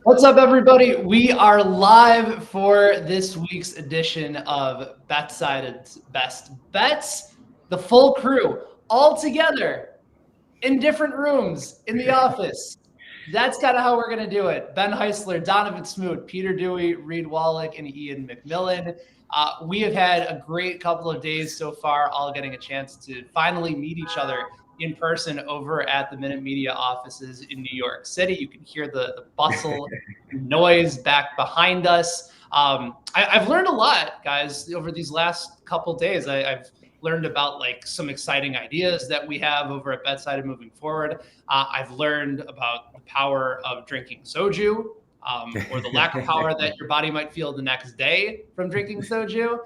What's up, everybody? We are live for this week's edition of BetSided's Best Bets. The full crew, all together in different rooms in the office. That's kind of how we're going to do it. Ben Heisler, Donovan Smoot, Peter Dewey, Reed Wallach, and Ian McMillan. We have had a great couple of days so far, all getting a chance to finally meet each other in person over at the Minute Media offices in New York City. You can hear the bustle, noise back behind us. I've learned a lot, guys, over these last couple of days. I've learned about like some exciting ideas that we have over at BetSided moving forward. I've learned about the power of drinking soju, or the lack of power that your body might feel the next day from drinking soju.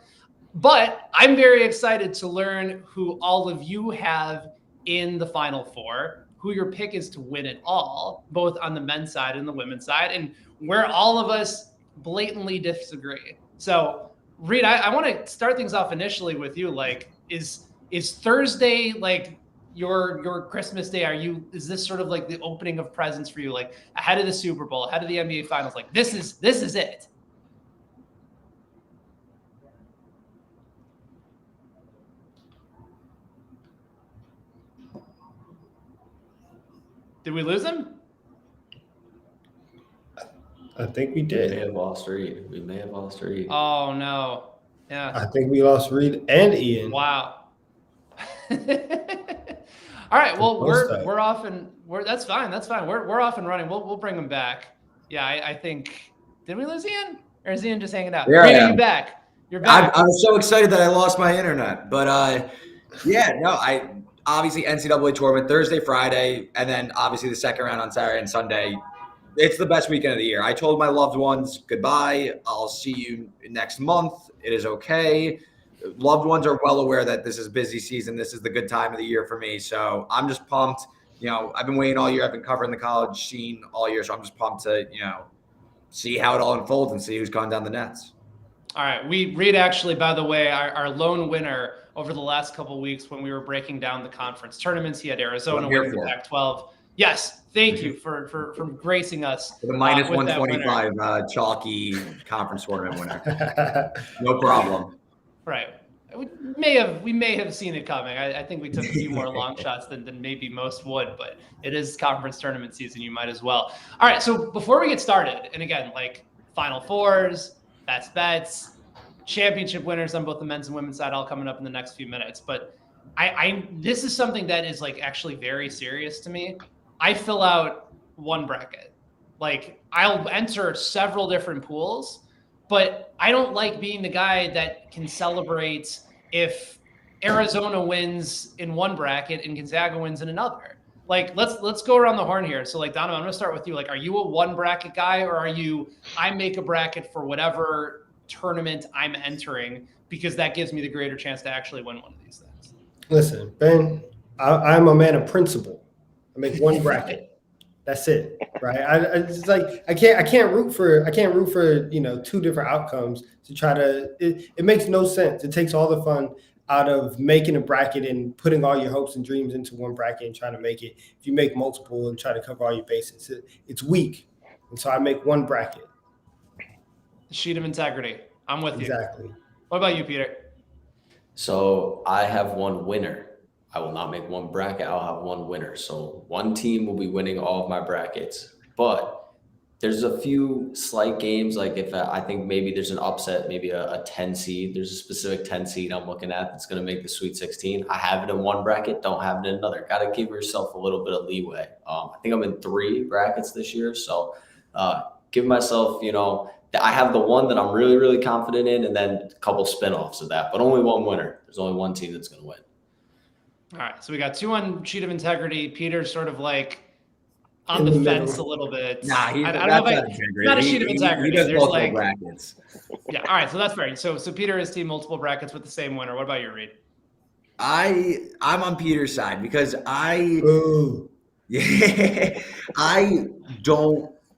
But I'm very excited to learn who all of you have in the Final Four, who your pick is to win it all, both on the men's side and the women's side, and where all of us blatantly disagree. So, Reed, I want to start things off initially with you. Like, is Thursday like your Christmas day? Is this sort of like the opening of presents for you, like ahead of the Super Bowl, ahead of the NBA Finals? Like, this is it. Did we lose him? I think we We did. may have lost Reed. Oh no. Yeah. I think we lost Reed and Ian. Wow. All right. Well, we're off and that's fine. That's fine. We're off and running. We'll bring him back. Yeah, I think. Did we lose Ian? Or is Ian just hanging out? Yeah, Reed, are you back? You're back. I'm so excited that I lost my internet, but I obviously NCAA tournament Thursday, Friday, and then obviously the second round on Saturday and Sunday. It's the best weekend of the year. I told my loved ones goodbye. I'll see you next month. It is okay. Loved ones are well aware that this is busy season. This is the good time of the year for me. So I'm just pumped. I've been waiting all year. I've been covering the college scene all year. So I'm just pumped to, see how it all unfolds and see who's gone down the nets. All right. Reed, actually, by the way, our lone winner over the last couple of weeks when we were breaking down the conference tournaments, he had Arizona winning the Pac-12. Yes. Thank you for gracing us. The minus 125 chalky conference tournament winner. No problem. Right. We may have seen it coming. I think we took a few more long shots than maybe most would, but it is conference tournament season. You might as well. All right. So before we get started, and again, like Final Fours, best bets, championship winners on both the men's and women's side, all coming up in the next few minutes. But this is something that is like actually very serious to me. I fill out one bracket. Like, I'll enter several different pools, but I don't like being the guy that can celebrate if Arizona wins in one bracket and Gonzaga wins in another. Like, let's go around the horn here. So, like, Donovan, I'm going to start with you. Like, are you a one bracket guy, or I make a bracket for whatever tournament I'm entering because that gives me the greater chance to actually win one of these things? Listen, Ben, I'm a man of principle. I make one bracket. That's it, right? It's like I can't root for two different outcomes to try to. It makes no sense. It takes all the fun out of making a bracket and putting all your hopes and dreams into one bracket and trying to make it. If you make multiple and try to cover all your bases, it's weak. And so I make one bracket. The sheet of integrity. I'm with you. Exactly. What about you, Peter? So I have one winner. I will not make one bracket. I'll have one winner. So one team will be winning all of my brackets. But there's a few slight games. Like if I think maybe there's an upset, maybe a 10 seed. There's a specific 10 seed I'm looking at that's going to make the Sweet 16. I have it in one bracket. Don't have it in another. Got to give yourself a little bit of leeway. I think I'm in 3 brackets this year. So give myself, I have the one that I'm really, really confident in, and then a couple spinoffs of that. But only one winner. There's only one team that's going to win. All right, so we got 2 on sheet of integrity. Peter's sort of like on the fence a little bit. Nah, I don't know if it's not a sheet of integrity. He does There's multiple like brackets. Yeah, all right, so that's fair. So Peter is team multiple brackets with the same winner. What about you, Reed? I'm on Peter's side because I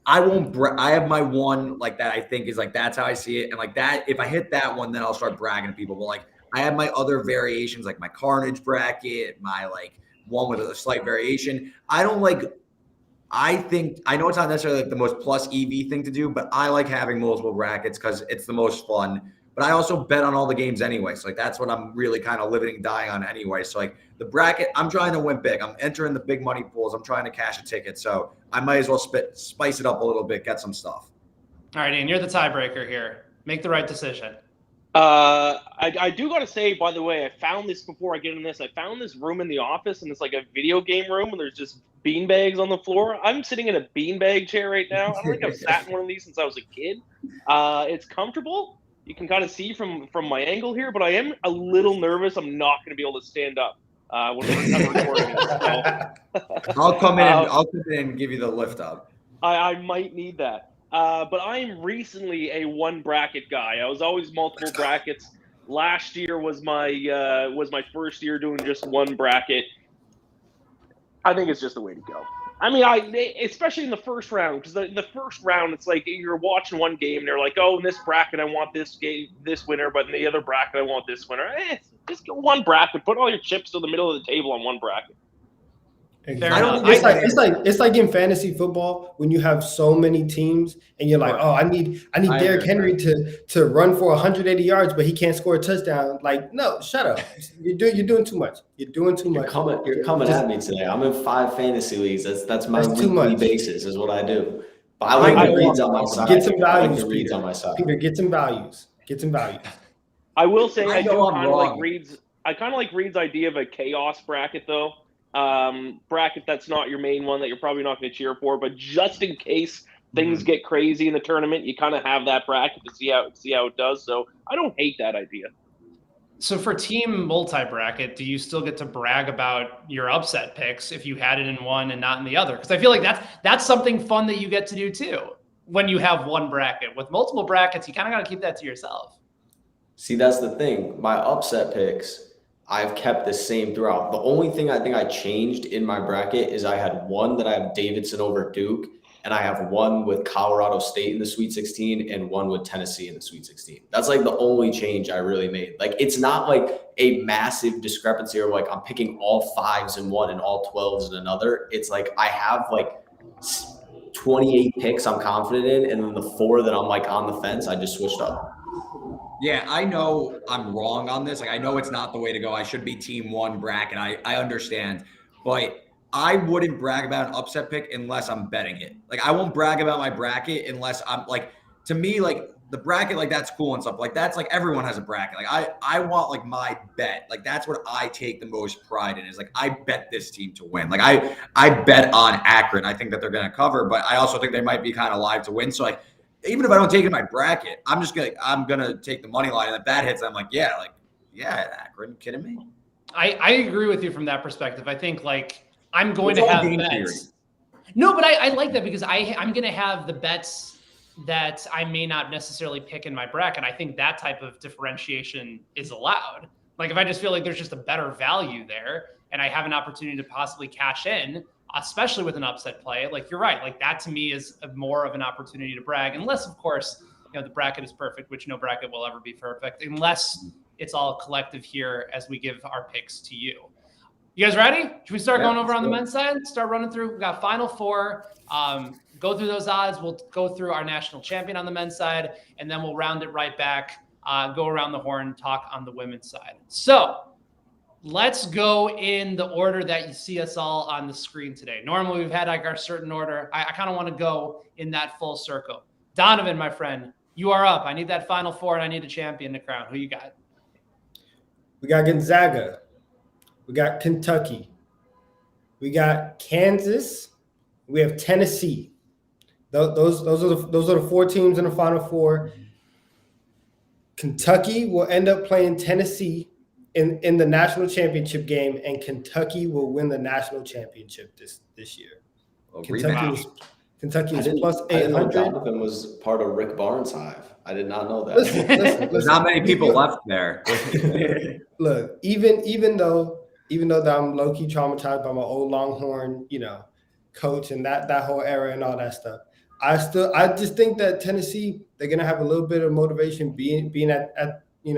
have my one like that I think is like that's how I see it. And like that, if I hit that one, then I'll start bragging to people. But like I have my other variations, like my Carnage bracket, my like one with a slight variation. I I know it's not necessarily like the most plus EV thing to do, but I like having multiple brackets because it's the most fun. But I also bet on all the games anyway. So like that's what I'm really kind of living and dying on anyway. So like the bracket, I'm trying to win big. I'm entering the big money pools. I'm trying to cash a ticket. So I might as well spice it up a little bit, get some stuff. All right, Ian, you're the tiebreaker here. Make the right decision. I do got to say, by the way, I found this before I get in this. I found this room in the office, and it's like a video game room, and there's just beanbags on the floor. I'm sitting in a beanbag chair right now. I don't think I've sat in one of these since I was a kid. It's comfortable. You can kind of see from my angle here, but I am a little nervous. I'm not going to be able to stand up when we're recording this. So. I'll come in and give you the lift up. I might need that. But I'm recently a one bracket guy. I was always multiple brackets. Last year was my first year doing just one bracket. I think it's just the way to go. I mean, especially in the first round, because the first round, it's like you're watching one game and they're like, oh, in this bracket I want this winner, but in the other bracket I want this winner. Just go one bracket. Put all your chips to the middle of the table on one bracket. Exactly. It's like in fantasy football when you have so many teams and you're like, oh, I need Derrick Henry to run for 180 yards, but he can't score a touchdown. Like, no, shut up. You're doing too much. You're doing too much. You're coming at me today. I'm in 5 fantasy leagues. That's my weekly basis is what I do. But I like the reads on my side. Get some values. Reads on my side. Peter, get some values. I will say I kind of like Reed's idea of a chaos bracket though. Bracket that's not your main one that you're probably not going to cheer for, but just in case things get crazy in the tournament, you kind of have that bracket to see how it does. So I don't hate that idea. So for team multi-bracket, do you still get to brag about your upset picks if you had it in one and not in the other? Because I feel like that's something fun that you get to do too when you have one bracket. With multiple brackets, you kind of got to keep that to yourself. See, that's the thing. My upset picks, I've kept the same throughout. The only thing I think I changed in my bracket is I had one that I have Davidson over Duke, and I have one with Colorado State in the Sweet 16 and one with Tennessee in the Sweet 16. That's like the only change I really made. Like, it's not like a massive discrepancy or like I'm picking all 5s in one and all 12s in another. It's like I have like 28 picks I'm confident in, and then the 4 that I'm like on the fence, I just switched up. Yeah, I know I'm wrong on this. Like, I know it's not the way to go. I should be team one bracket. I understand. But I wouldn't brag about an upset pick unless I'm betting it. Like, I won't brag about my bracket unless I'm like, to me, like the bracket, like that's cool and stuff. Like that's like everyone has a bracket. Like I want like my bet. Like that's what I take the most pride in is like I bet this team to win. Like I bet on Akron. I think that they're going to cover, but I also think they might be kind of live to win. So like, even if I don't take it in my bracket, I'm gonna take the money line, and if that hits, I'm like, yeah, Akron, kidding me? I agree with you from that perspective. I think like I'm going to have bets. Theory. No, but I like that because I'm going to have the bets that I may not necessarily pick in my bracket. I think that type of differentiation is allowed. Like if I just feel like there's just a better value there, and I have an opportunity to possibly cash in, especially with an upset play, like you're right. Like that to me is more of an opportunity to brag, unless of course, the bracket is perfect, which no bracket will ever be perfect unless it's all collective here as we give our picks to you. You guys ready? Should we start going over on the men's side? Start running through. We've got Final Four. Go through those odds. We'll go through our national champion on the men's side, and then we'll round it right back, go around the horn, talk on the women's side. So let's go in the order that you see us all on the screen today. Normally, we've had like our certain order. I kind of want to go in that full circle. Donovan, my friend, you are up. I need that Final Four, and I need a champion to crown. Who you got? We got Gonzaga. We got Kentucky. We got Kansas. We have Tennessee. Those are the 4 teams in the Final Four. Kentucky will end up playing Tennessee in the national championship game, and Kentucky will win the national championship this year. Kentucky is plus 800. Donovan was part of Rick Barnes' hive. I did not know that. Listen. There's not many people left there. Look, even though that I'm low key traumatized by my old Longhorn, coach and that whole era and all that stuff, I just think that Tennessee, they're gonna have a little bit of motivation being at in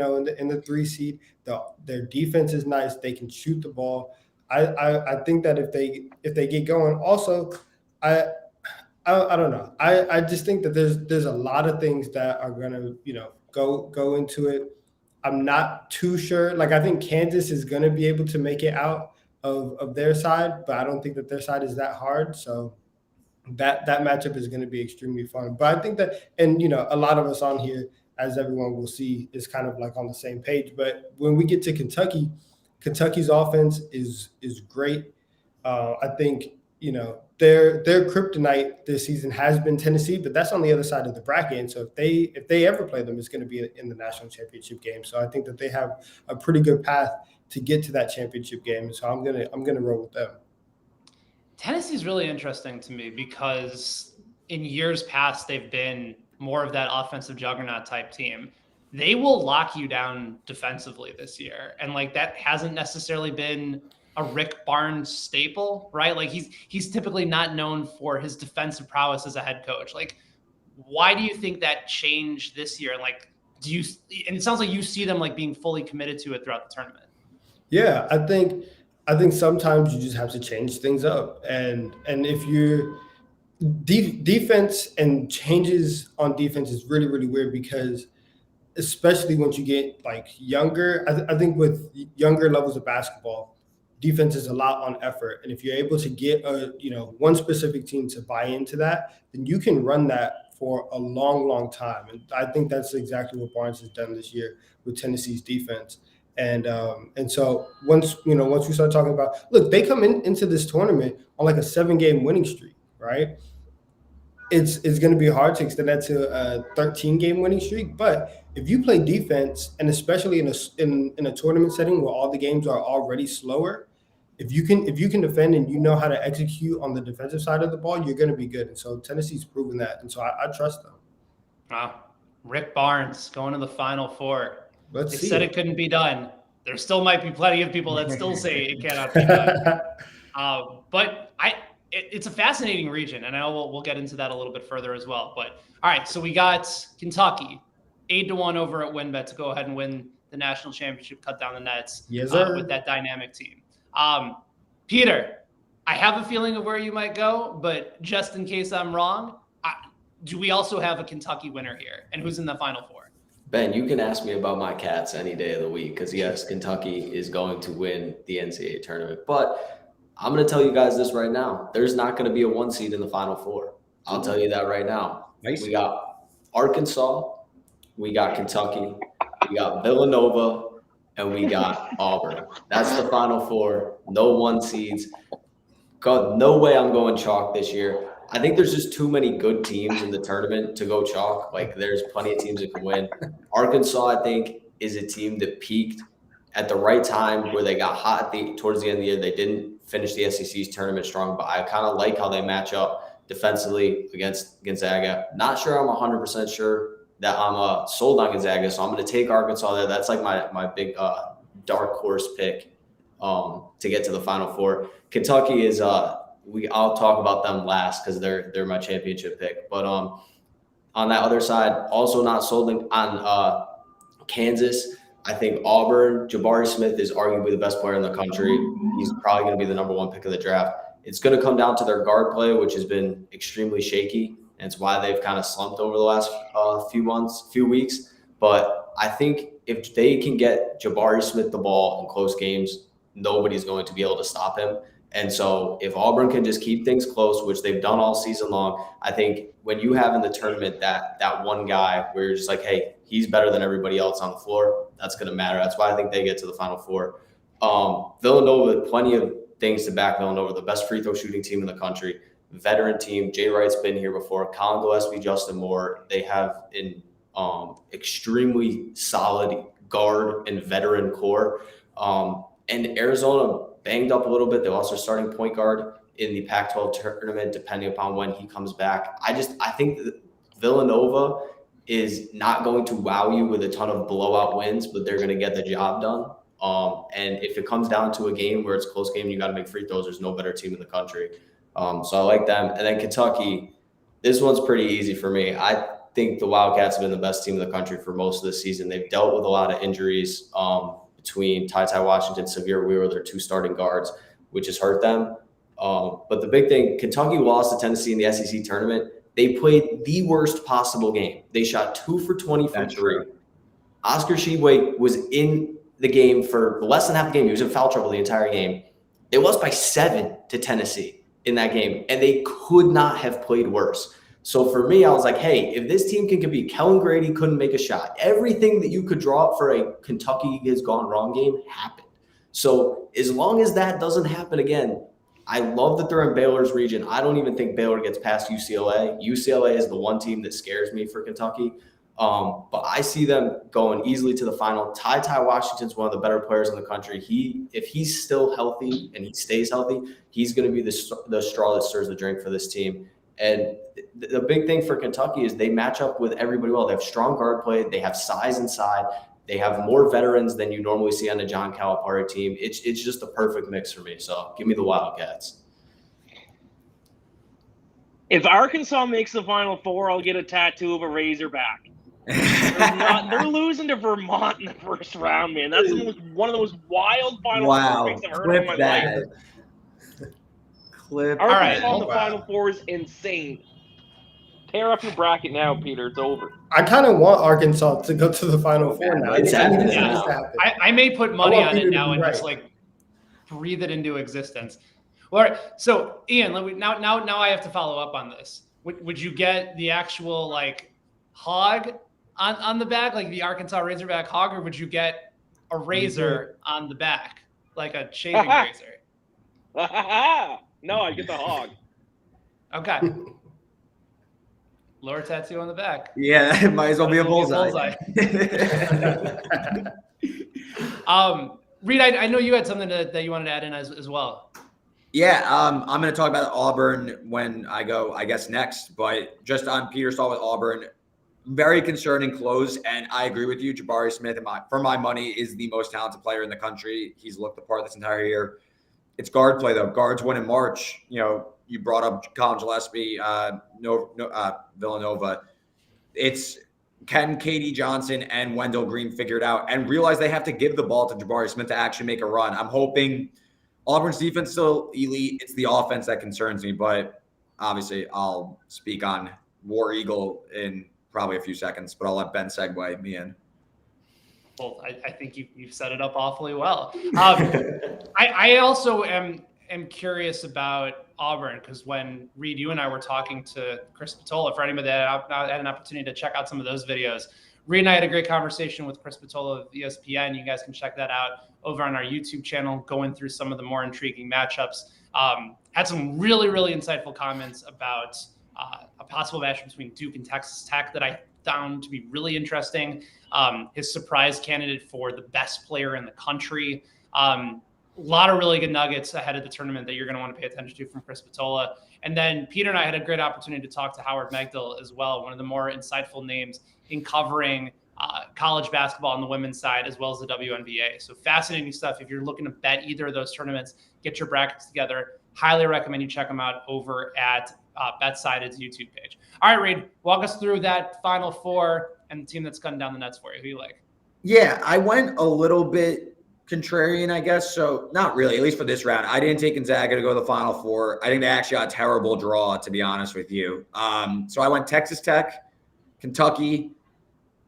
the 3 seed. Their defense is nice. They can shoot the ball. I think that if they get going, also I don't know. I just think that there's a lot of things that are gonna go into it. I'm not too sure. Like I think Kansas is gonna be able to make it out of their side, but I don't think that their side is that hard. So that matchup is going to be extremely fun. But I think that, and a lot of us on here, as everyone will see, is kind of like on the same page. But when we get to Kentucky, Kentucky's offense is great. I think their kryptonite this season has been Tennessee, but that's on the other side of the bracket. And so if they ever play them, it's going to be in the national championship game. So I think that they have a pretty good path to get to that championship game. So I'm gonna roll with them. Tennessee's really interesting to me because in years past, they've been more of that offensive juggernaut type team. They will lock you down defensively this year. And like that hasn't necessarily been a Rick Barnes staple, right? Like he's typically not known for his defensive prowess as a head coach. Like, why do you think that changed this year? And like, and it sounds like you see them like being fully committed to it throughout the tournament. Yeah, I think sometimes you just have to change things up, and if you're defense and changes on defense is really, really weird because especially once you get like younger, I think with younger levels of basketball, defense is a lot on effort, and if you're able to get one specific team to buy into that, then you can run that for a long, long time. And I think that's exactly what Barnes has done this year with Tennessee's defense. And so once we start talking about, look, they come into this tournament on like a 7-game winning streak, right? It's going to be hard to extend that to a 13-game winning streak. But if you play defense, and especially in a tournament setting where all the games are already slower, if you can defend and you know how to execute on the defensive side of the ball, you're going to be good. And so Tennessee's proven that, and so I trust them. Wow, Rick Barnes going to the Final Four. They said it couldn't be done. There still might be plenty of people that still say it cannot be done. But it's a fascinating region, and I know we'll get into that a little bit further as well. But all right, so we got Kentucky 8-1 over at WinBet to go ahead and win the national championship, cut down the nets. Yes, sir. With that dynamic team. Peter, I have a feeling of where you might go, but just in case I'm wrong, do we also have a Kentucky winner here? And who's in the Final Four? Ben, you can ask me about my Cats any day of the week because, yes, Kentucky is going to win the NCAA tournament. But I'm going to tell you guys this right now. There's not going to be a 1 seed in the Final Four. I'll tell you that right now. Nice. We got Arkansas, we got Kentucky, we got Villanova, and we got Auburn. That's the Final Four. No 1 seeds. God, no way I'm going chalk this year. I think there's just too many good teams in the tournament to go chalk. Like, there's plenty of teams that can win. Arkansas, I think, is a team that peaked at the right time where they got hot towards the end of the year. They didn't finish the SEC's tournament strong, but I kind of like how they match up defensively against Gonzaga. Not sure I'm 100% sure that I'm sold on Gonzaga, so I'm going to take Arkansas there. That's like my big dark horse pick to get to the Final Four. Kentucky is I'll talk about them last because they're my championship pick. But on that other side, also not sold on Kansas. I think Auburn, Jabari Smith is arguably the best player in the country. He's probably going to be the number 1 pick of the draft. It's going to come down to their guard play, which has been extremely shaky. And it's why they've kind of slumped over the last few weeks. But I think if they can get Jabari Smith the ball in close games, nobody's going to be able to stop him. And so if Auburn can just keep things close, which they've done all season long, I think when you have in the tournament that one guy where you're just like, hey, he's better than everybody else on the floor, that's going to matter. That's why I think they get to the Final Four. Villanova, plenty of things to back Villanova, the best free throw shooting team in the country, veteran team. Jay Wright's been here before. Colin Gillespie, Justin Moore. They have an extremely solid guard and veteran core. And Arizona banged up a little bit. They lost their starting point guard in the Pac-12 tournament, depending upon when he comes back. I think that Villanova is not going to wow you with a ton of blowout wins, but they're going to get the job done. And if it comes down to a game where it's a close game, you got to make free throws. There's no better team in the country. So I like them. And then Kentucky, this one's pretty easy for me. I think the Wildcats have been the best team in the country for most of the season. They've dealt with a lot of injuries between Ty Washington, Severe Wheeler, their 2 starting guards, which has hurt them. But the big thing, Kentucky lost to Tennessee in the SEC tournament. They played the worst possible game. They shot 2 for 20 from three. Oscar Tshiebwe was in the game for less than half the game. He was in foul trouble the entire game. They lost by 7 to Tennessee in that game, and they could not have played worse. So for me, I was like, hey, if this team can compete, Kellen Grady couldn't make a shot. Everything that you could draw up for a Kentucky has gone wrong game happened. So as long as that doesn't happen again, I love that they're in Baylor's region. I don't even think Baylor gets past UCLA. UCLA is the one team that scares me for Kentucky. But I see them going easily to the final. Ty Washington's one of the better players in the country. If he's still healthy and he stays healthy, he's going to be the straw that stirs the drink for this team. And the big thing for Kentucky is they match up with everybody well. They have strong guard play. They have size inside. They have more veterans than you normally see on the John Calipari team. It's just the perfect mix for me. So give me the Wildcats. If Arkansas makes the Final Four, I'll get a tattoo of a Razorback. They're losing to Vermont in the first round, man. That's one of the most wild Final Four picks I've heard in my life. Arkansas in the Final Four is insane. Tear up your bracket now, Peter. It's over. I kind of want Arkansas to go to the Final Four now. It's happening now. I may put money on it now and just like breathe it into existence. All right. So Ian, now I have to follow up on this. Would you get the actual like hog on the back, like the Arkansas Razorback hog, or would you get a razor on the back, like a shaving razor? No, I get the hog. Okay. Lower tattoo on the back. Yeah, it might as well be a bullseye. Reed, I know you had something that you wanted to add in as well. Yeah, I'm going to talk about Auburn when I go, I guess, next. But just on Peter's thought with Auburn, very concerning close. And I agree with you. Jabari Smith, for my money, is the most talented player in the country. He's looked the part this entire year. It's guard play, though. Guards win in March. You know, you brought up Colin Gillespie, Villanova. It's can Katie Johnson and Wendell Green figure it out and realize they have to give the ball to Jabari Smith to actually make a run. I'm hoping Auburn's defense still elite. It's the offense that concerns me, but obviously I'll speak on War Eagle in probably a few seconds, but I'll let Ben segue me in. Well, I think you've set it up awfully well. I also am curious about Auburn because when Reed, you and I were talking to Chris Patola, for anybody that had an opportunity to check out some of those videos, Reed and I had a great conversation with Chris Patola of ESPN. You guys can check that out over on our YouTube channel, going through some of the more intriguing matchups. Had some really, really insightful comments about a possible match between Duke and Texas Tech that I found to be really interesting. His surprise candidate for the best player in the country. A lot of really good nuggets ahead of the tournament that you're going to want to pay attention to from Chris Patola. And then Peter and I had a great opportunity to talk to Howard Megdal as well, one of the more insightful names in covering college basketball on the women's side, as well as the WNBA. So fascinating stuff. If you're looking to bet either of those tournaments, get your brackets together. Highly recommend you check them out over at BetSided's YouTube page. All right, Reed, walk us through that Final Four and the team that's cutting down the nets for you. Who you like? Yeah, I went a little bit contrarian, I guess. So not really, at least for this round. I didn't take Gonzaga to go to the Final Four. I think they actually got a terrible draw, to be honest with you. So I went Texas Tech, Kentucky,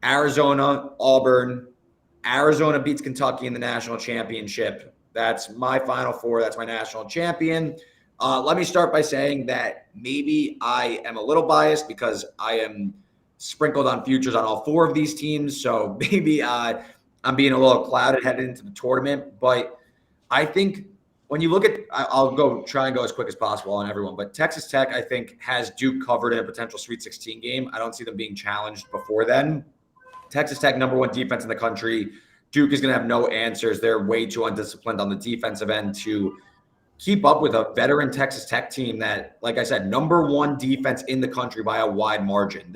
Arizona, Auburn. Arizona beats Kentucky in the national championship. That's my Final Four. That's my national champion. Let me start by saying that maybe I am a little biased because I am sprinkled on futures on all four of these teams. So maybe I'm being a little clouded headed into the tournament. But I think when you look at – I'll try and go as quick as possible on everyone. But Texas Tech, I think, has Duke covered in a potential Sweet 16 game. I don't see them being challenged before then. Texas Tech, #1 defense in the country. Duke is going to have no answers. They're way too undisciplined on the defensive end to keep up with a veteran Texas Tech team that, like I said, #1 defense in the country by a wide margin.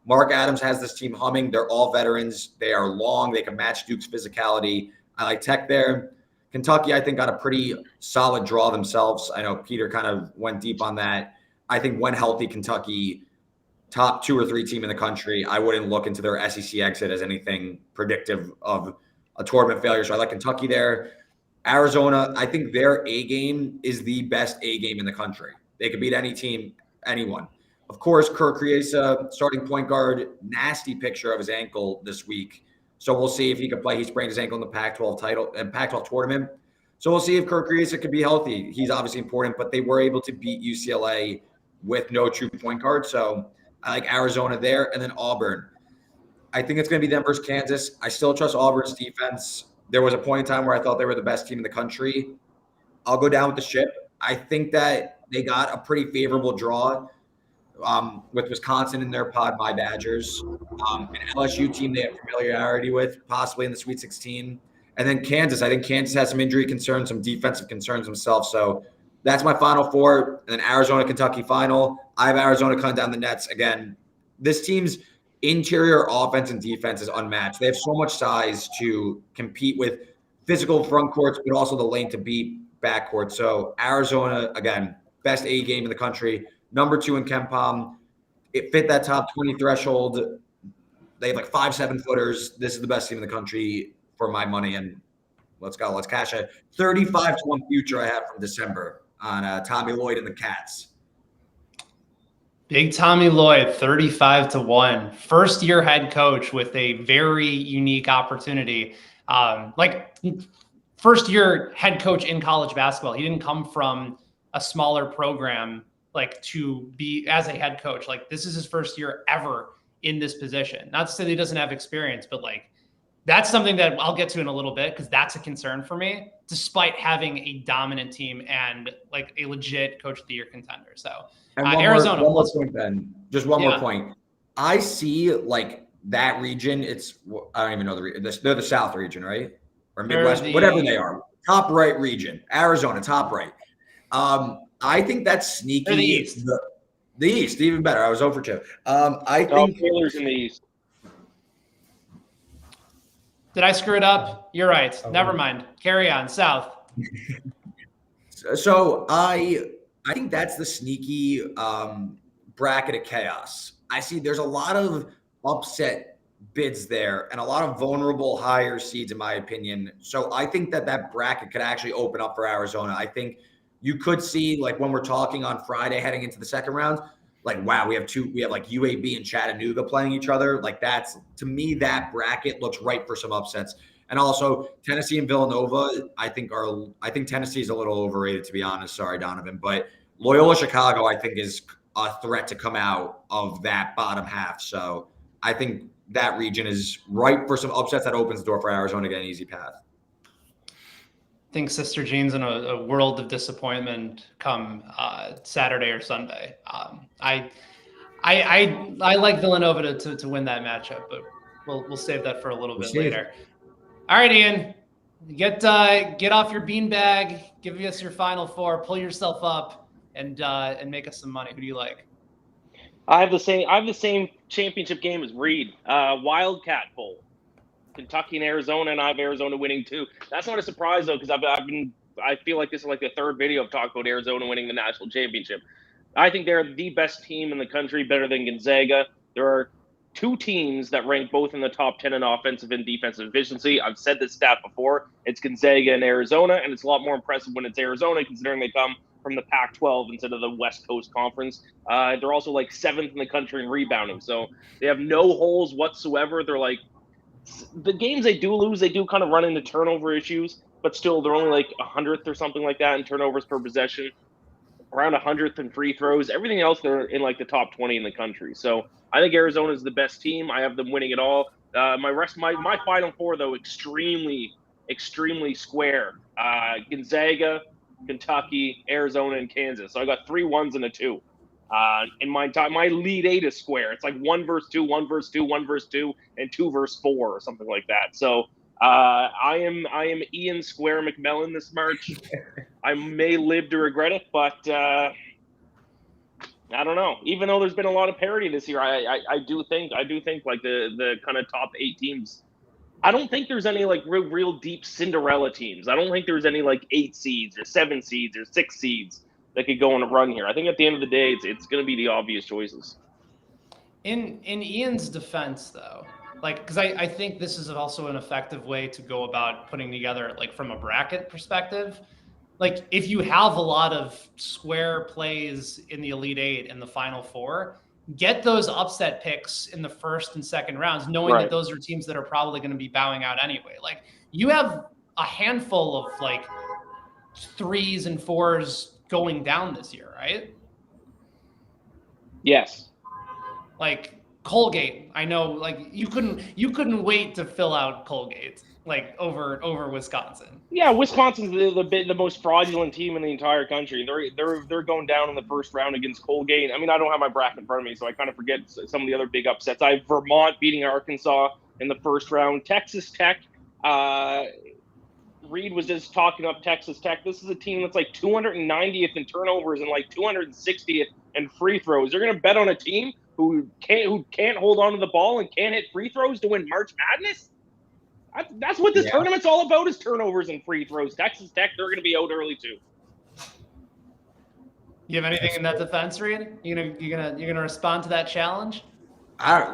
Mark Adams has this team humming. They're all veterans. They are long. They can match Duke's physicality. I like Tech there. Kentucky, I think, got a pretty solid draw themselves. I know Peter kind of went deep on that. I think when healthy, Kentucky, top 2 or 3 team in the country. I wouldn't look into their SEC exit as anything predictive of a tournament failure. So I like Kentucky there. Arizona, I think their A game is the best A game in the country. They could beat any team, anyone. Of course, Kirk Kriisa, starting point guard, nasty picture of his ankle this week. So we'll see if he can play. He sprained his ankle in the Pac-12 title and Pac-12 tournament. So we'll see if Kirk Kriisa could be healthy. He's obviously important, but they were able to beat UCLA with no true point guard. So I like Arizona there. And then Auburn. I think it's going to be them versus Kansas. I still trust Auburn's defense. There was a point in time where I thought they were the best team in the country. I'll go down with the ship. I think that they got a pretty favorable draw with Wisconsin in their pod, my Badgers. An LSU team they have familiarity with, possibly in the Sweet 16. And then Kansas. I think Kansas has some injury concerns, some defensive concerns themselves. So that's my Final Four. And then Arizona, Kentucky final. I have Arizona cutting down the nets. Again, this team's interior offense and defense is unmatched. They have so much size to compete with physical front courts, but also the lane to beat backcourt. So Arizona, again, best A game in the country. Number 2 in KenPom. It fit that top 20 threshold. They have like 5 7-footers. This is the best team in the country for my money. And let's go. Let's cash a 35-1 future I have from December on Tommy Lloyd and the Cats. Big Tommy Lloyd, 35-1, first-year head coach with a very unique opportunity. First-year head coach in college basketball. He didn't come from a smaller program to be as a head coach. This is his first year ever in this position. Not to say that he doesn't have experience, but that's something that I'll get to in a little bit because that's a concern for me, despite having a dominant team and a legit coach of the year contender. So Arizona. One more point, Ben. Just one more point. I see that region. I don't even know the region. They're the South region, right? Or Midwest, whatever they are. Top right region. Arizona, top right. I think that's sneaky. Or the East. The East, even better. I was over 2. I think Taylor's in the East. Did I screw it up? You're right. Never mind. Carry on. South. So I think that's the sneaky bracket of chaos. I see there's a lot of upset bids there and a lot of vulnerable higher seeds, in my opinion. So I think that bracket could actually open up for Arizona. I think you could see when we're talking on Friday heading into the second round, wow, we have UAB and Chattanooga playing each other. That's, to me, that bracket looks ripe for some upsets. And also Tennessee and Villanova, I think Tennessee is a little overrated, to be honest. Sorry, Donovan, but Loyola Chicago, I think, is a threat to come out of that bottom half. So I think that region is ripe for some upsets. That opens the door for Arizona to get an easy path. I think Sister Jean's in a world of disappointment come Saturday or Sunday. I like Villanova to win that matchup, but we'll save that for a little bit later. All right, Ian, get off your beanbag, give us your Final Four, pull yourself up, and make us some money. Who do you like? I have the same championship game as Reed. Wildcat Bowl. Kentucky and Arizona, and I have Arizona winning too. That's not a surprise though, because I feel like this is the third video of talking about Arizona winning the national championship. I think they're the best team in the country, better than Gonzaga. There are 2 teams that rank both in the top 10 in offensive and defensive efficiency. I've said this stat before. It's Gonzaga and Arizona, and it's a lot more impressive when it's Arizona, considering they come from the Pac-12 instead of the West Coast Conference. They're also 7th in the country in rebounding, so they have no holes whatsoever. They're the games they do lose, they do kind of run into turnover issues, but still they're only 100th or something like that in turnovers per possession, around 100th in free throws. Everything else, they're in the top 20 in the country. So I think Arizona is the best team. I have them winning it all. My Final Four though, extremely square. Gonzaga, Kentucky, Arizona, and Kansas. So I got 3 1s and a 2. In my lead 8 is square. It's 1 versus 2, 1 versus 2, 1 versus 2, and 2 versus 4 or something like that. So I am Ian Square McMillan this March. I may live to regret it, but I don't know. Even though there's been a lot of parity this year, I do think the kind of top 8 teams. I don't think there's any real deep Cinderella teams. I don't think there's any 8 seeds or 7 seeds or 6 seeds that could go on a run here. I think at the end of the day, it's going to be the obvious choices. In Ian's defense, though, Like, because I think this is also an effective way to go about putting together, like, from a bracket perspective. Like, if you have a lot of square plays in the Elite Eight and the Final Four, get those upset picks in the first and second rounds, knowing that those are teams that are probably going to be bowing out anyway. Like, you have a handful of like 3s and 4s going down this year, right? Yes. Like Colgate, I know, like you couldn't wait to fill out Colgate like over Wisconsin. Yeah, Wisconsin's the most fraudulent team in the entire country. They're going down in the first round against Colgate. I mean, I don't have my bracket in front of me, so I kind of forget some of the other big upsets. I have Vermont beating Arkansas in the first round. Texas Tech. Reed was just talking up Texas Tech. This is a team that's like 290th in turnovers and like 260th in free throws. They're going to bet on a team who can't hold on to the ball and can't hit free throws to win March Madness? That's what this tournament's all about, is turnovers and free throws. Texas Tech, they're going to be out early too. You have anything in that defense, Reed? You're gonna respond to that challenge?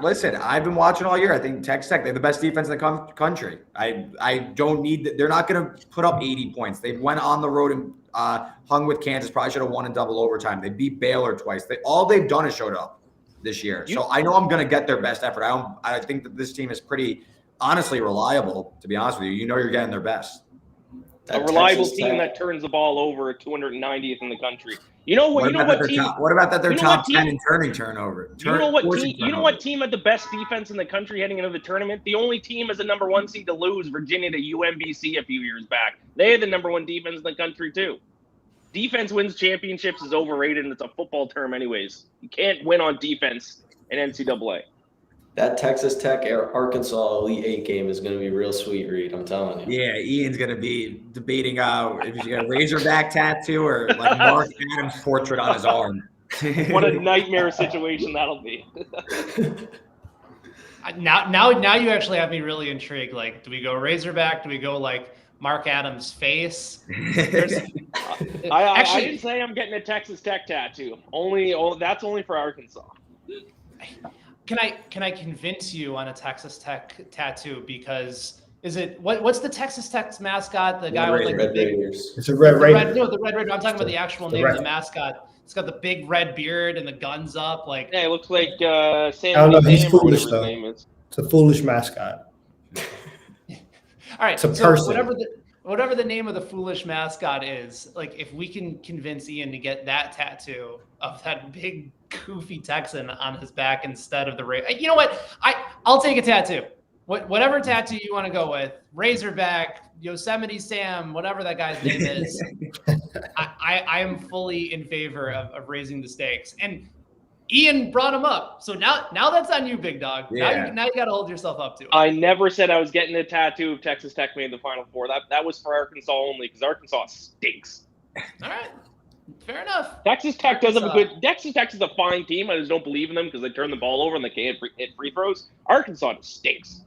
Listen, I've been watching all year. I think Texas Tech, they're the best defense in the country. I don't need – they're not going to put up 80 points. They went on the road and hung with Kansas. Probably should have won in double overtime. They beat Baylor twice. All they've done is showed up this year. So I know I'm going to get their best effort. I think that this team is pretty honestly reliable, to be honest with you. You know you're getting their best. A reliable team that turns the ball over at 290th in the country. You know what? What about that? They're top 10 in turning turnover. You know what team had the best defense in the country heading into the tournament? The only team as a number 1 seed to lose, Virginia to UMBC a few years back. They had the number 1 defense in the country too. Defense wins championships is overrated, and it's a football term anyways. You can't win on defense in NCAA. That Texas Tech Arkansas Elite Eight game is going to be real sweet, Reed. I'm telling you. Yeah, Ian's going to be debating if he's got a Razorback tattoo or like Mark Adams' portrait on his arm. What a nightmare situation that'll be. Now you actually have me really intrigued. Like, do we go Razorback? Do we go like Mark Adams' face? I didn't say I'm getting a Texas Tech tattoo. That's only for Arkansas. Can I convince you on a Texas Tech tattoo? Because what's the Texas Tech's mascot? The guy with like the big. It's a red Raider. No, the red Raider. I'm talking about the actual name of the mascot. It's got the big red beard and the guns up. Like, yeah, it looks like Sam. I don't know. He's foolish though. It's a foolish mascot. All right, it's a person. Whatever the name of the foolish mascot is, like if we can convince Ian to get that tattoo of that big goofy Texan on his back instead of the you know what? I'll take a tattoo. Whatever tattoo you want to go with, Razorback, Yosemite Sam, whatever that guy's name is. I am fully in favor of raising the stakes. And Ian brought him up. So now that's on you, big dog. Yeah. Now you got to hold yourself up to it. I never said I was getting a tattoo if Texas Tech made the Final Four. That was for Arkansas only, because Arkansas stinks. All right. Fair enough. Texas Tech is a fine team. I just don't believe in them because they turn the ball over and they can't hit free throws. Arkansas just stinks.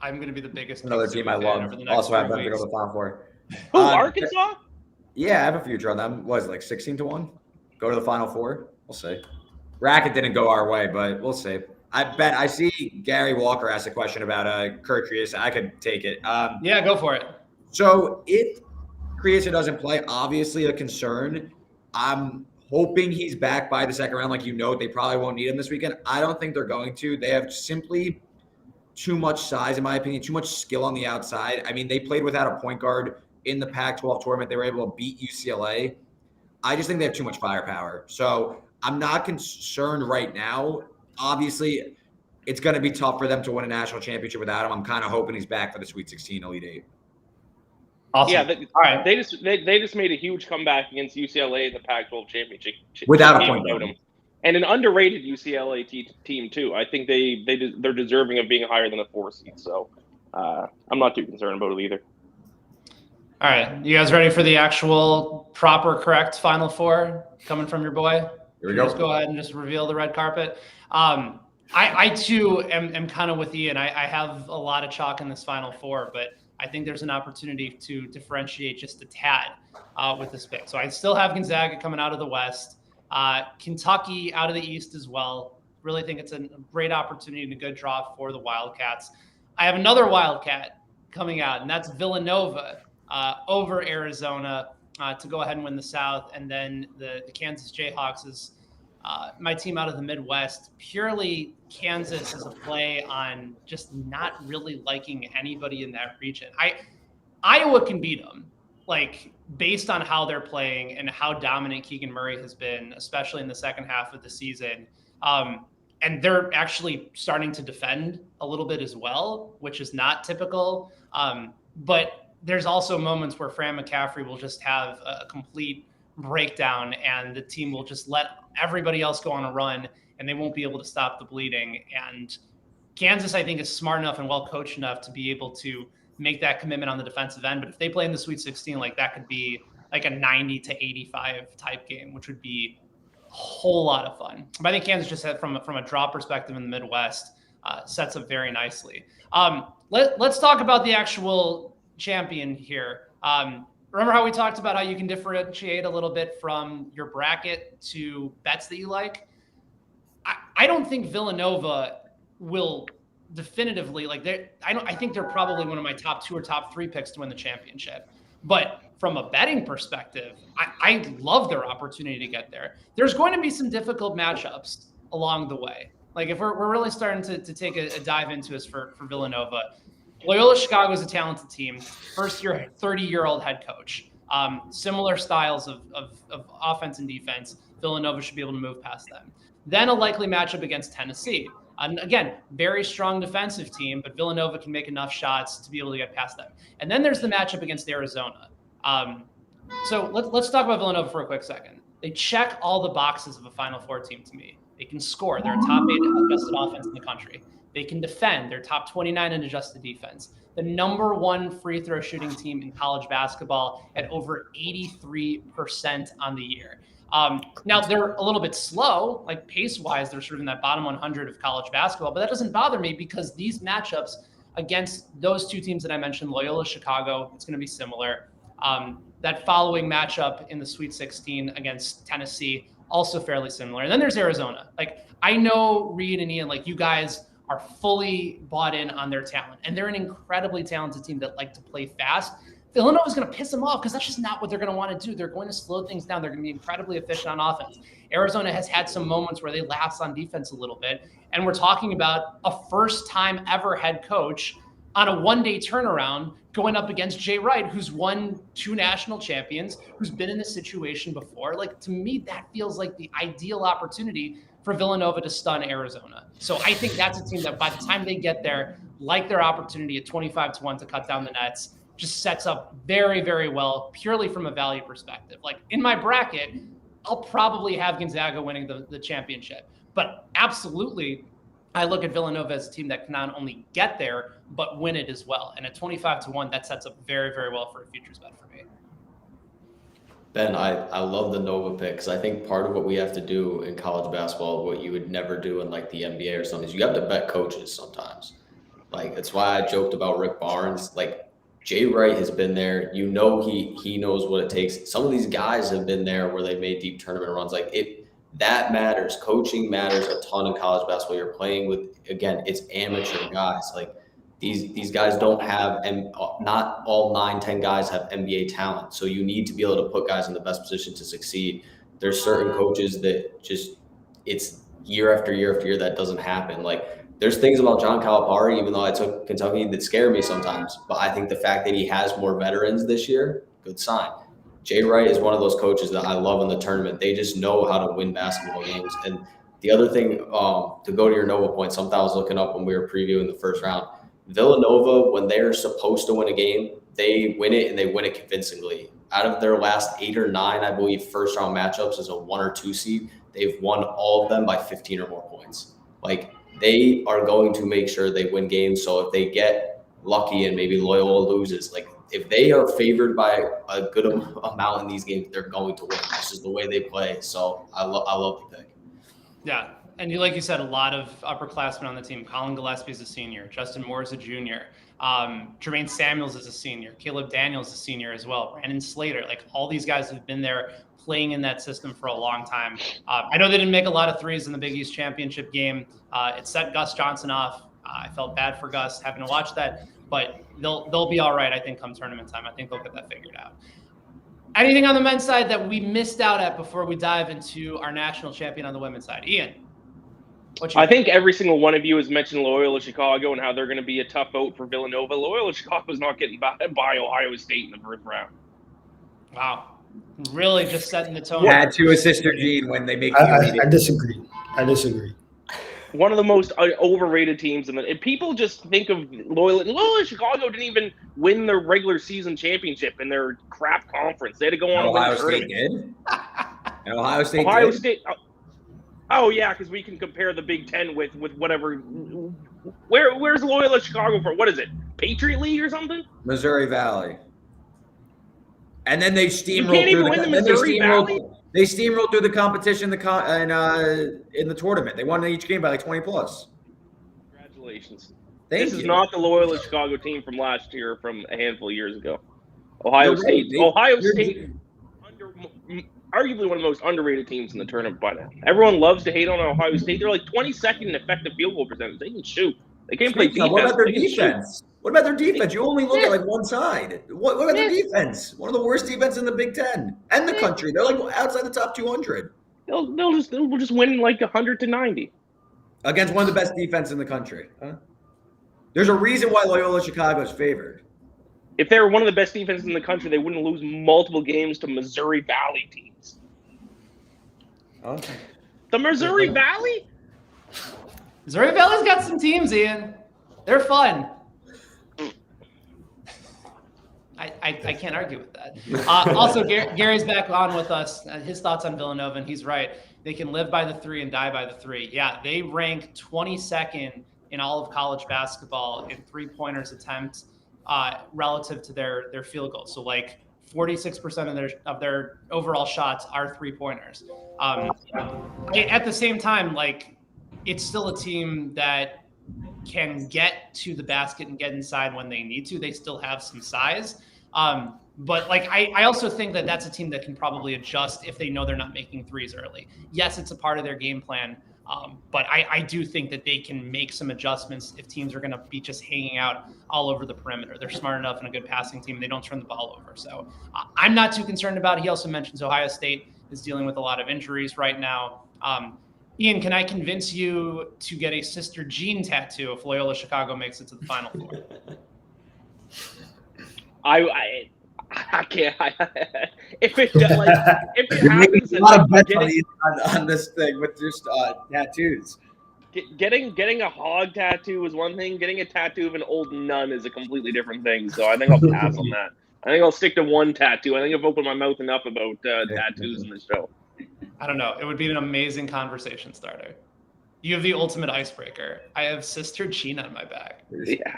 I'm going to be the biggest. Another team I love. Also have them to go to the Final Four. Who, Arkansas? Yeah, I have a future on them. Was it like 16-1? Go to the Final Four? We'll see. Bracket didn't go our way, but we'll see. I see Gary Walker asked a question about Kurt Kriisa. I could take it. Yeah, go for it. So if Kriisa doesn't play, obviously a concern. I'm hoping he's back by the second round. Like, they probably won't need him this weekend. I don't think they're going to. They have simply too much size, in my opinion, too much skill on the outside. I mean, they played without a point guard in the Pac-12 tournament. They were able to beat UCLA. I just think they have too much firepower. So I'm not concerned right now. Obviously, it's going to be tough for them to win a national championship without him. I'm kind of hoping he's back for the Sweet 16 Elite Eight. Awesome. Yeah, all right. They just made a huge comeback against UCLA in the Pac-12 championship without a point guard. And an underrated UCLA team too. I think they're deserving of being higher than a 4 seed. So I'm not too concerned about it either. All right, you guys ready for the actual proper, correct Final Four coming from your boy? Here we go. Just go ahead and just reveal the red carpet. I too am kind of with Ian. I have a lot of chalk in this Final Four, but I think there's an opportunity to differentiate just a tad with this pick. So I still have Gonzaga coming out of the West, Kentucky out of the East as well. Really think it's a great opportunity and a good draw for the Wildcats. I have another Wildcat coming out, and that's Villanova over Arizona to go ahead and win the South. And then the Kansas Jayhawks is my team out of the Midwest. Purely Kansas is a play on just not really liking anybody in that region. Iowa can beat them, like based on how they're playing and how dominant Keegan Murray has been, especially in the second half of the season. And they're actually starting to defend a little bit as well, which is not typical. But there's also moments where Fran McCaffrey will just have a complete breakdown and the team will just let everybody else go on a run and they won't be able to stop the bleeding. And Kansas, I think, is smart enough and well coached enough to be able to make that commitment on the defensive end. But if they play in the Sweet 16, like that could be like a 90-85 type game, which would be a whole lot of fun. But I think Kansas just had from a draw perspective in the Midwest sets up very nicely. Let's talk about the actual champion here. Remember how we talked about how you can differentiate a little bit from your bracket to bets that you like? I don't think Villanova will definitively I think they're probably one of my top 2 or top 3 picks to win the championship. But from a betting perspective, I love their opportunity to get there. There's going to be some difficult matchups along the way. Like if we're really starting to take a dive into this for Villanova, Loyola Chicago is a talented team. First year, 30-year-old head coach. Similar styles of offense and defense. Villanova should be able to move past them. Then a likely matchup against Tennessee. Again, very strong defensive team, but Villanova can make enough shots to be able to get past them. And then there's the matchup against Arizona. So let's talk about Villanova for a quick second. They check all the boxes of a Final Four team to me. They can score. They're a top 8 adjusted offense in the country. They can defend. They're top 29 in adjusted defense. The number 1 free throw shooting team in college basketball at over 83% on the year. Now they're a little bit slow, like pace-wise, they're sort of in that bottom 100 of college basketball, but that doesn't bother me because these matchups against those 2 teams that I mentioned, Loyola, Chicago, it's going to be similar. That following matchup in the Sweet 16 against Tennessee, also fairly similar. And then there's Arizona. Like I know Reed and Ian, like you guys are fully bought in on their talent, and they're an incredibly talented team that like to play fast. Villanova is going to piss them off because that's just not what they're going to want to do. They're going to slow things down. They're going to be incredibly efficient on offense. Arizona has had some moments where they lapse on defense a little bit. And we're talking about a first-time ever head coach on a one-day turnaround going up against Jay Wright, who's won 2 national champions, who's been in this situation before. Like, to me, that feels like the ideal opportunity for Villanova to stun Arizona. So I think that's a team that by the time they get there, like their opportunity at 25-1 to cut down the nets, just sets up very, very well, purely from a value perspective. Like in my bracket, I'll probably have Gonzaga winning the championship. But absolutely, I look at Villanova as a team that can not only get there, but win it as well. And at 25-1, that sets up very, very well for a futures bet for me. Ben, I love the Nova pick because I think part of what we have to do in college basketball, what you would never do in like the NBA or something, is you have to bet coaches sometimes. Like that's why I joked about Rick Barnes. Like Jay Wright has been there. You know he knows what it takes. Some of these guys have been there where they've made deep tournament runs. Like that matters. Coaching matters a ton in college basketball. You're playing with, again, it's amateur guys. Like these guys don't have, and not all 9-10 guys have NBA talent. So you need to be able to put guys in the best position to succeed. There's certain coaches that just, it's year after year after year that doesn't happen. Like there's things about John Calipari, even though I took Kentucky, that scare me sometimes. But I think the fact that he has more veterans this year, good sign. Jay Wright is one of those coaches that I love in the tournament. They just know how to win basketball games. And the other thing, to go to your Nova point, something I was looking up when we were previewing the first round, Villanova, when they're supposed to win a game, they win it and they win it convincingly. Out of their last 8 or 9, I believe, first-round matchups as a 1 or 2 seed, they've won all of them by 15 or more points. Like, they are going to make sure they win games. So if they get lucky and maybe Loyola loses, like if they are favored by a good amount in these games, they're going to win. This is the way they play. So I love the pick. Yeah. And like you said, a lot of upperclassmen on the team. Colin Gillespie is a senior. Justin Moore is a junior. Jermaine Samuels is a senior. Caleb Daniels is a senior as well. Brandon Slater. Like all these guys have been there playing in that system for a long time. I know they didn't make a lot of threes in the Big East Championship game. It set Gus Johnson off. I felt bad for Gus having to watch that, but they'll be all right, I think, come tournament time. I think they'll get that figured out. Anything on the men's side that we missed out at before we dive into our national champion on the women's side? Ian, I think every single one of you has mentioned Loyola Chicago and how they're going to be a tough out for Villanova. Loyola Chicago's not getting by Ohio State in the first round. Wow. Really just setting the tone. Add to a sister Gene when they make I disagree. One of the most overrated teams. And people just think of Loyola Chicago didn't even win their regular season championship in their crap conference. They had to go on. Ohio State did. And Ohio State. Oh yeah, because we can compare the Big Ten with whatever. Where's Loyola Chicago for? What is it? Patriot League or something? Missouri Valley. And then they steamrolled. You can't even win the Missouri Valley. They steamrolled through the competition in the tournament. They won each game by like 20 plus. Congratulations. This is not the Loyola Chicago team from last year, from a handful of years ago. Ohio State, arguably one of the most underrated teams in the tournament by now. Everyone loves to hate on Ohio State. They're like 22nd in effective field goal percentage. They can shoot. They can't play defense. What about their defense? What about their defense? You only look at like one side. What about their defense? One of the worst defense in the Big Ten and the country. They're like outside the top 200. They'll just win like 100-90 against one of the best defense in the country. Huh? There's a reason why Loyola Chicago is favored. If they were one of the best defenses in the country, they wouldn't lose multiple games to Missouri Valley teams. Okay. The Missouri Valley? Missouri Valley's got some teams, Ian. They're fun. I can't argue with that. Also, Gary's back on with us. His thoughts on Villanova, and he's right. They can live by the three and die by the three. Yeah, they rank 22nd in all of college basketball in three-pointers attempts relative to their field goals. So like 46% of their overall shots are three-pointers. At the same time, like, it's still a team that can get to the basket and get inside when they need to. They still have some size. But like, I also think that that's a team that can probably adjust if they know they're not making threes early. Yes, it's a part of their game plan. But I do think that they can make some adjustments if teams are going to be just hanging out all over the perimeter. They're smart enough and a good passing team. They don't turn the ball over. So I'm not too concerned about it. He also mentions Ohio State is dealing with a lot of injuries right now. Ian, can I convince you to get a Sister Jean tattoo if Loyola Chicago makes it to the Final Four? I can't. If it happens, a lot of bets on this thing with just tattoos. Getting a hog tattoo is one thing. Getting a tattoo of an old nun is a completely different thing. So I think I'll pass on that. I think I'll stick to one tattoo. I think I've opened my mouth enough about tattoos in the show. I don't know. It would be an amazing conversation starter. You have the ultimate icebreaker. I have Sister Jean on my back. Yeah.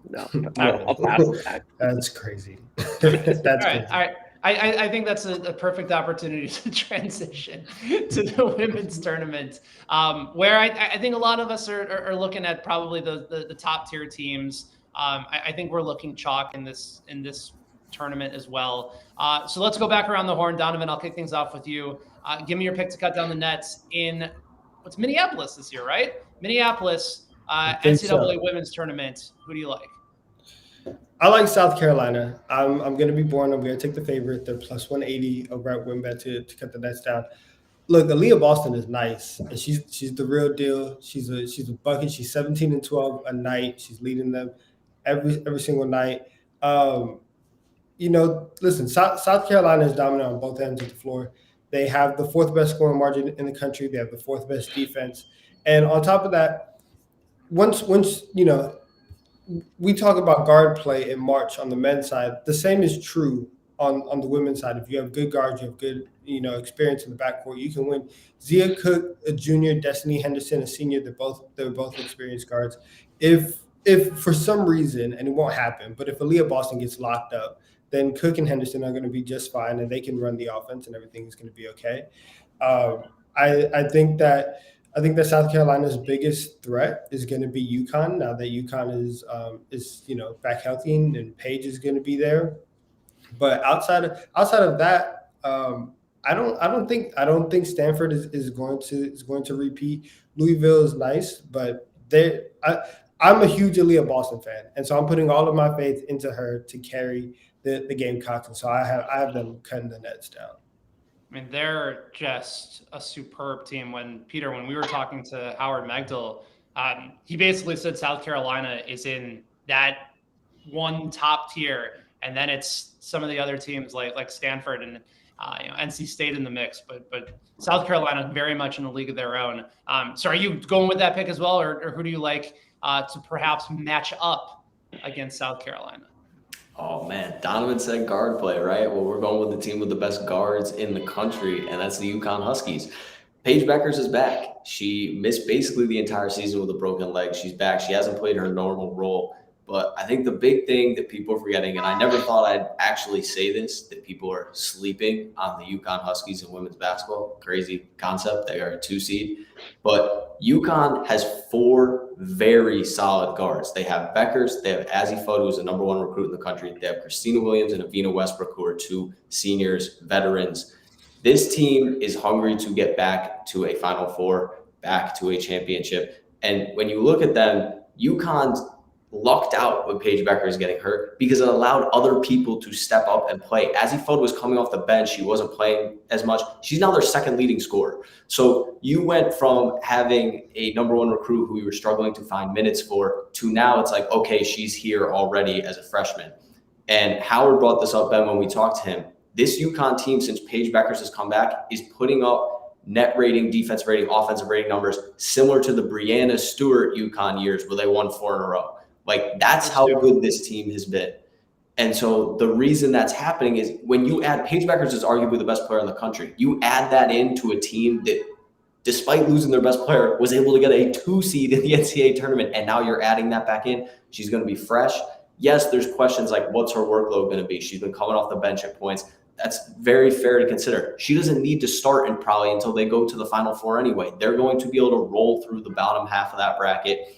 No, I'll pass on that. That's crazy. That's all crazy. right. I think that's a perfect opportunity to transition to the women's tournament, where I think a lot of us are looking at probably the top tier teams. I think we're looking chalk in this tournament as well. So let's go back around the horn. Donovan, I'll kick things off with you. Give me your pick to cut down the nets in what's Minneapolis this year, right? Minneapolis, NCAA women's tournament. Who do you like? I like South Carolina. I'm going to be born. I'm going to take the favorite. They're plus 180 over at WinBet to cut the nets down. Look, Aaliyah Boston is nice. And she's the real deal. She's a bucket. She's 17 and 12 a night. She's leading them every single night. Listen, South Carolina is dominant on both ends of the floor. They have the fourth best scoring margin in the country. They have the fourth best defense. And on top of that, once we talk about guard play in March on the men's side, the same is true on the women's side. If you have good guards, you have good, experience in the backcourt, you can win. Zia Cook, a junior, Destiny Henderson, a senior, they're both experienced guards. If for some reason, and it won't happen, but if Aaliyah Boston gets locked up, then Cook and Henderson are going to be just fine, and they can run the offense, and everything is going to be okay. I think that South Carolina's biggest threat is going to be UConn. Now that UConn is back healthy and Paige is going to be there, but outside of that, I don't think Stanford is going to repeat. Louisville is nice, but I'm a huge Aaliyah Boston fan, and so I'm putting all of my faith into her to carry the Gamecocks, and so I have them cutting the Nets down. I mean, they're just a superb team. When we were talking to Howard Megdal, he basically said South Carolina is in that one top tier, and then it's some of the other teams like Stanford and NC State in the mix. But South Carolina very much in a league of their own. So are you going with that pick as well, or who do you like to perhaps match up against South Carolina? Oh man, Donovan said guard play, right? Well, we're going with the team with the best guards in the country, and that's the UConn Huskies. Paige Beckers is back. She missed basically the entire season with a broken leg. She's back. She hasn't played her normal role. But I think the big thing that people are forgetting, and I never thought I'd actually say this, that people are sleeping on the UConn Huskies in women's basketball. Crazy concept. They are a 2 seed. But UConn has 4 very solid guards. They have Beckers. They have Azzy Fudd, who's the #1 recruit in the country. They have Christina Williams and Avina Westbrook, who are 2 seniors, veterans. This team is hungry to get back to a Final Four, back to a championship. And when you look at them, UConn's lucked out with Paige Beckers getting hurt because it allowed other people to step up and play. Azzy Fudd was coming off the bench. She wasn't playing as much. She's now their second leading scorer. So you went from having a #1 recruit who we were struggling to find minutes for to now it's like, okay, she's here already as a freshman. And Howard brought this up, Ben, when we talked to him. This UConn team, since Paige Beckers has come back, is putting up net rating, defense rating, offensive rating numbers similar to the Brianna Stewart UConn years where they won 4 in a row. Like, that's how good this team has been. And so the reason that's happening is when you add Paige Beckers is arguably the best player in the country. You add that into a team that, despite losing their best player, was able to get a 2 seed in the NCAA tournament. And now you're adding that back in. She's going to be fresh. Yes, there's questions like, what's her workload going to be? She's been coming off the bench at points. That's very fair to consider. She doesn't need to start in probably until they go to the Final Four anyway. They're going to be able to roll through the bottom half of that bracket.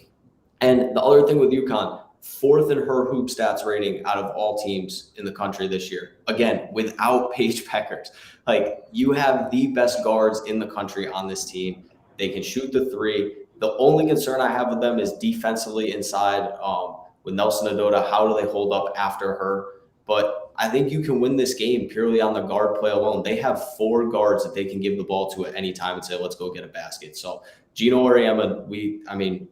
And the other thing with UConn, 4th in her hoop stats rating out of all teams in the country this year. Again, without Paige Beckers. Like, you have the best guards in the country on this team. They can shoot the 3. The only concern I have with them is defensively inside with Nelson Adota. How do they hold up after her? But I think you can win this game purely on the guard play alone. They have 4 guards that they can give the ball to at any time and say, let's go get a basket. So Gino Auriemma,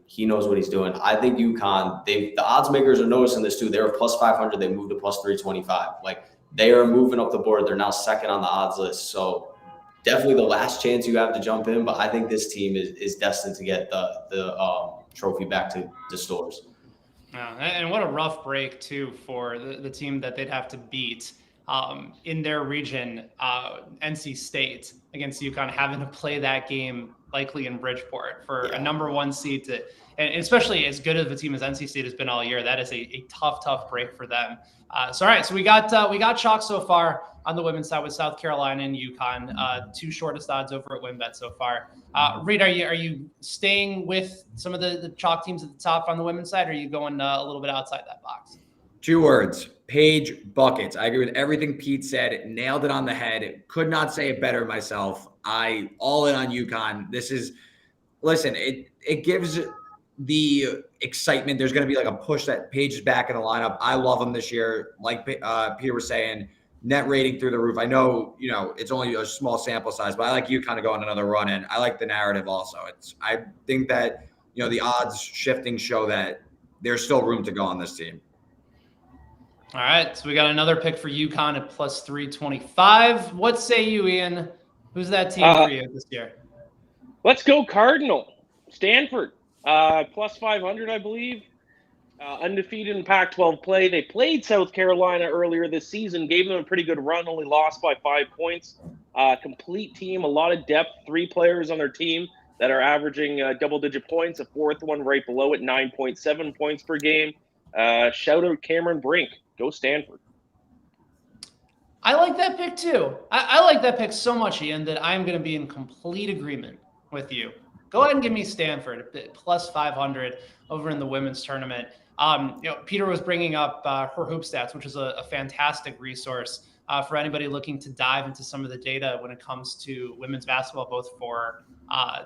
he knows what he's doing. I think UConn, the odds makers are noticing this too. They were plus 500. They moved to plus 325. Like, they are moving up the board. They're now second on the odds list. So definitely the last chance you have to jump in. But I think this team is destined to get the trophy back to Stores. And what a rough break, too, for the team that they'd have to beat in their region, NC State, against UConn, having to play that game likely in Bridgeport for a #1 seed. And especially as good of a team as NC State has been all year, that is a tough break for them. So, all right, so we got chalk so far on the women's side with South Carolina and UConn, 2 shortest odds over at WinBet so far. Reed, are you staying with some of the chalk teams at the top on the women's side, or are you going a little bit outside that box? 2 words: Paige buckets. I agree with everything Pete said. Nailed it on the head. Could not say it better myself. All in on UConn. It gives the excitement. There's going to be like a push that Paige is back in the lineup. I love them this year. Like Peter was saying, net rating through the roof. I know, it's only a small sample size, but I like UConn to go on another run, and I like the narrative also. I think that, the odds shifting show that there's still room to go on this team. All right, so we got another pick for UConn at plus 325. What say you, Ian? Who's that team for you this year? Let's go Cardinal. Stanford, plus 500, I believe. Undefeated in Pac-12 play. They played South Carolina earlier this season, gave them a pretty good run, only lost by 5 points. Complete team, a lot of depth, 3 players on their team that are averaging double-digit points, a 4th one right below it, 9.7 points per game. Shout out Cameron Brink. Go Stanford. I like that pick too. I like that pick so much, Ian, that I'm going to be in complete agreement with you. Go ahead and give me Stanford at plus 500 over in the women's tournament. Peter was bringing up her hoop stats, which is a fantastic resource for anybody looking to dive into some of the data when it comes to women's basketball, both for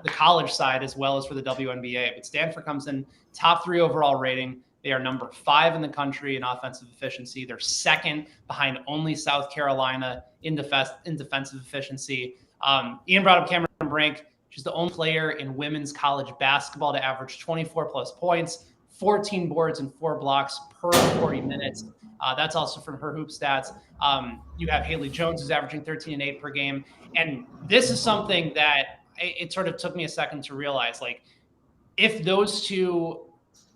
the college side as well as for the WNBA. But Stanford comes in top 3 overall rating. They are number 5 in the country in offensive efficiency. They're second behind only South Carolina in defensive efficiency. Ian brought up Cameron Brink. She's the only player in women's college basketball to average 24 plus points, 14 boards and 4 blocks per 40 minutes. That's also from her hoop stats. You have Haley Jones, who's averaging 13 and 8 per game. And this is something that it sort of took me a second to realize, like, if those two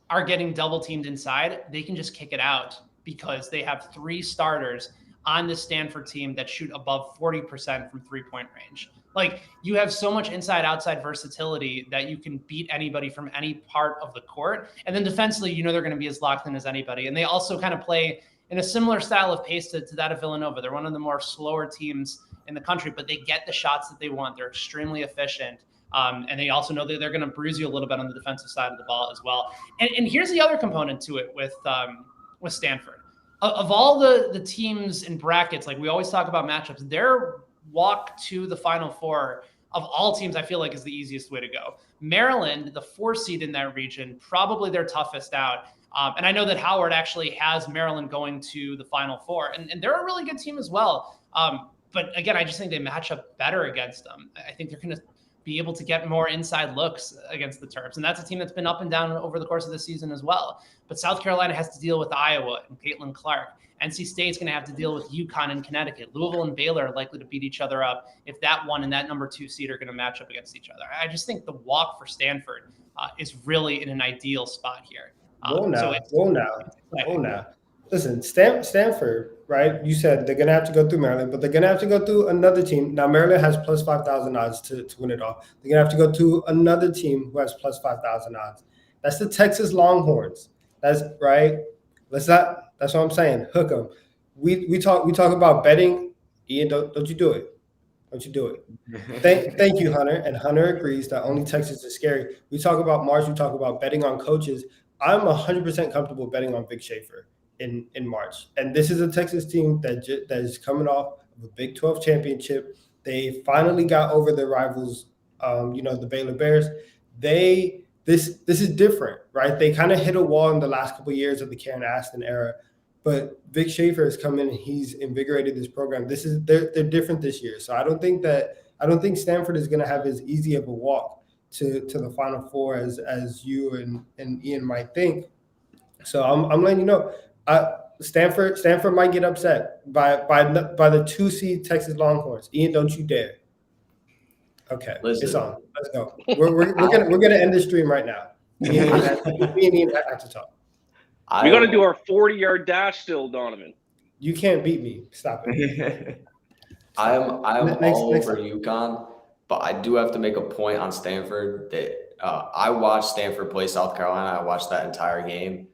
are getting double teamed inside, they can just kick it out because they have 3 starters on the Stanford team that shoot above 40% from 3-point range. Like, you have so much inside-outside versatility that you can beat anybody from any part of the court. And then defensively, they're going to be as locked in as anybody. And they also kind of play in a similar style of pace to that of Villanova. They're one of the more slower teams in the country, but they get the shots that they want. They're extremely efficient. And they also know that they're going to bruise you a little bit on the defensive side of the ball as well. And here's the other component to it with Stanford. Of all the teams in brackets, like we always talk about matchups, their walk to the Final Four of all teams, I feel like, is the easiest way to go. Maryland, the 4 seed in that region, probably their toughest out. And I know that Howard actually has Maryland going to the Final Four, and they're a really good team as well. But again, I just think they match up better against them. I think they're going to be able to get more inside looks against the Terps. And that's a team that's been up and down over the course of the season as well. But South Carolina has to deal with Iowa and Caitlin Clark. NC State's going to have to deal with UConn and Connecticut. Louisville and Baylor are likely to beat each other up if that 1 and that number 2 seed are going to match up against each other. I just think the walk for Stanford is really in an ideal spot here. Go now. Listen, Stanford, right? You said they're going to have to go through Maryland, but they're going to have to go through another team. Now, Maryland has plus 5,000 odds to win it all. They're going to have to go to another team who has plus 5,000 odds. That's the Texas Longhorns. That's right. That's what I'm saying. Hook them. We talk about betting. Ian, don't you do it. Don't you do it. Thank you, Hunter. And Hunter agrees that only Texas is scary. We talk about March. We talk about betting on coaches. I'm 100% comfortable betting on Vic Schaefer in March. And this is a Texas team that is coming off of a Big 12 championship. They finally got over their rivals, the Baylor Bears. This is different, right? They kind of hit a wall in the last couple of years of the Karen Aston era. But Vic Schaefer has come in and he's invigorated this program. They're different this year. So I don't think Stanford is going to have as easy of a walk to the Final Four as you and Ian might think. So I'm letting you know, Stanford might get upset by the 2 seed Texas Longhorns. Ian, don't you dare. Okay, listen. It's on. Let's go. We're gonna end the stream right now. Me and Ian have to talk. We got to do our 40-yard dash still, Donovan. You can't beat me. Stop it. I'm all over UConn, but I do have to make a point on Stanford that I watched Stanford play South Carolina. I watched that entire game,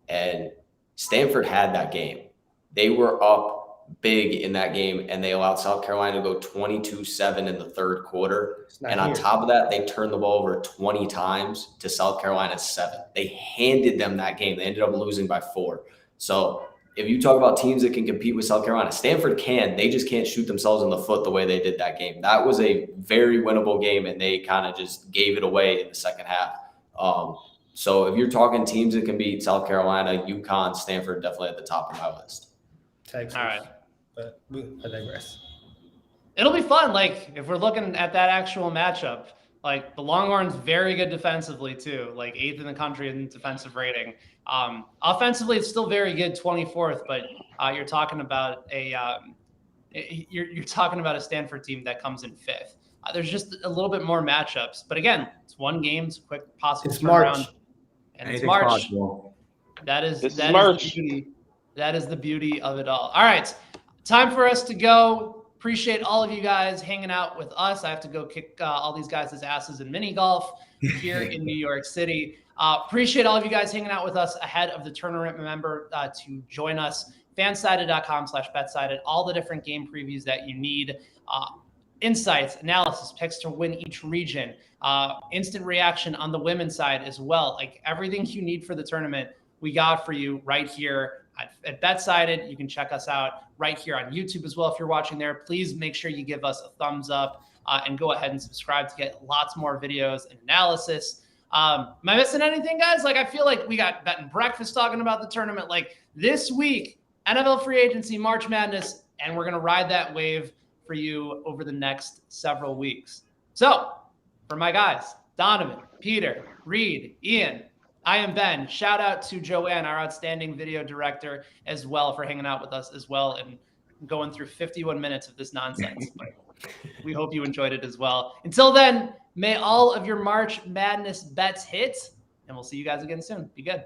and Stanford had that game. They were up big in that game, and they allowed South Carolina to go 22-7 in the third quarter. And on top of that, they turned the ball over 20 times to South Carolina's 7. They handed them that game. They ended up losing by 4. So if you talk about teams that can compete with South Carolina, Stanford can. They just can't shoot themselves in the foot the way they did that game. That was a very winnable game, and they kind of just gave it away in the second half. So if you're talking teams that can beat South Carolina, UConn, Stanford, definitely at the top of my list. Texas. All right. But I digress. It'll be fun. Like, if we're looking at that actual matchup, like the Longhorns, very good defensively too, like 8th in the country in defensive rating. Offensively, it's still very good, 24th, but you're talking about you're talking about a Stanford team that comes in 5th. There's just a little bit more matchups, but again, it's one game, it's a quick possible turnaround, and it's March. Possible. That is March. That is the beauty of it all. All right, time for us to go. Appreciate all of you guys hanging out with us. I have to go kick all these guys' asses in mini golf here in New York City. Appreciate all of you guys hanging out with us ahead of the tournament. Remember to join us, fansided.com/betsided, all the different game previews that you need. Insights, analysis, picks to win each region, instant reaction on the women's side as well. Like everything you need for the tournament, we got for you right here at BetSided. You can check us out right here on YouTube as well. If you're watching there, please make sure you give us a thumbs up and go ahead and subscribe to get lots more videos and analysis. Am I missing anything, guys? Like, I feel like we got Bet and Breakfast talking about the tournament. Like, this week, NFL free agency, March Madness, and we're going to ride that wave for you over the next several weeks. So, for my guys, Donovan, Peter, Reed, Ian, I am Ben. Shout out to Joanne, our outstanding video director, as well, for hanging out with us as well and going through 51 minutes of this nonsense. But we hope you enjoyed it as well. Until then, may all of your March Madness bets hit, and we'll see you guys again soon. Be good.